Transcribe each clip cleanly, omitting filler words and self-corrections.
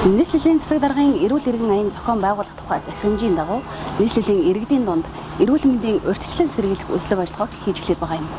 Нийслэлийн засаг даргын эрүүл эргэн аян зохион байгуулах тухай захирамжийн дагуу нийслэлийн иргэдийн дунд эрүүл мэндийн урьдчилан сэргийлэх үзлэг ажиллагааг хийж эхлэх байгаа юм.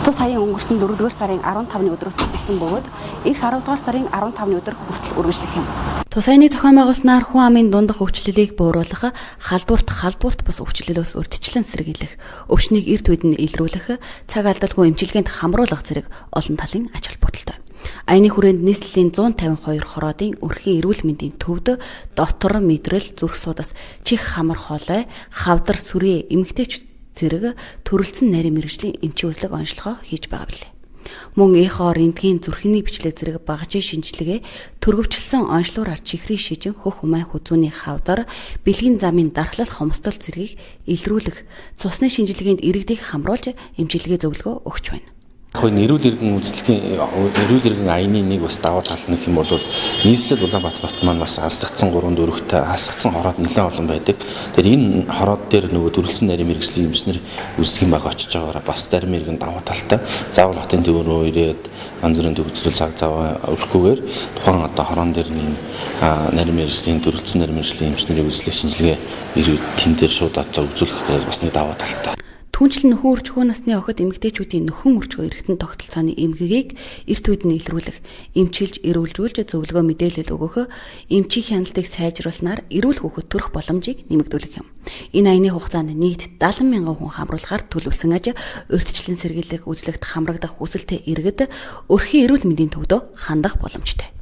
Тус саяхан өнгөрсөн 4-р сарын 15-ны өдрөөс эхэлсэн бөгөөд эх 10-р сарын 15-ны өдөр хүртэл үргэлжлэх юм. Тус саяны зохион байгуулснаар хүн амын дундах өвчлөлийг бууруулах, халдварт бус өвчлөлөөс урьдчилан сэргийлэх, өвчнийг эрт үед нь илрүүлэх, цаг алдалгүй эмчилгээнд хамруулах зэрэг олон талын ач холбогдолтой. Аяны хүрээнд нийслэлийн 152 хороодын өрхийн эрүүл мэндийн төвд дотор мэдрэл зүрх судас чих хамар хоолой хавдар сүрээ эмэгтэйч зэрэг төрөлцсөн нарийн мэргэжлийн эмчийн үзлэг онцлогоо хийж байгаа билээ. Мөн эхо рентген зүрхний бичлэг зэрэг багажийн шинжилгээ төрөвчлсөн онцлогоор чихрийн шижин хөх умай хүзүүний хавдар бэлгийн замын дархлал хомсдол зэргийг илрүүлэх цусны шинжилгээнд иргэдийг хамруулж эмчилгээ зөвлөгөө өгч байна. Эрүүл эргэн аяны нэг бас давуу тал нөх юм бол нийслэл Улаанбаатар хот маань бас алсгдсан 3-4-т алсгдсан хороод нэлээд олон байдаг. Тэгэхээр энэ хороод дээр нөгөө төрөлцсөн нарийн мэргэжлийн эмчнэр үүсгэх юм баг очиж байгаараа бас зарим иргэн давуу талтай. Заавал хотын төв рүү ирээд янз бүрийн төгсрөл цаг зав өрөхгүйгээр тухайн одоо хорон дээр нэг нарийн мэргэжлийн төрөлцсөн нарийн мэргэжлийн эмчнэрийн үзлэх шинжилгээ ирээд тэн дээр шууд одоо үзүүлэхдээ бас нэг давуу талтай. Түүнчлэн нөхөн үржихуй насны охид эмэгтэйчүүдийн нөхөн үржихуй эргэтэн тогтолцооны эмгэгийг эрт үед нь илрүүлэх, эмчилж, эрүүлжүүлж зөвлөгөө мэдээлэл өгөх, эмчийн хяналтыг сайжруулснаар эрүүл хүүхэд төрөх боломжийг нэмэгдүүлэх юм. Энэ аяны хугацаанд нийт 70 мянган хүн хамруулахаар төлөвлөсөн аж урьдчилан сэргийлэх үзлэгт хамрагдах хүсэлтэй иргэд өрхийн эрүүл мэндийн төвдөө хандах боломжтой.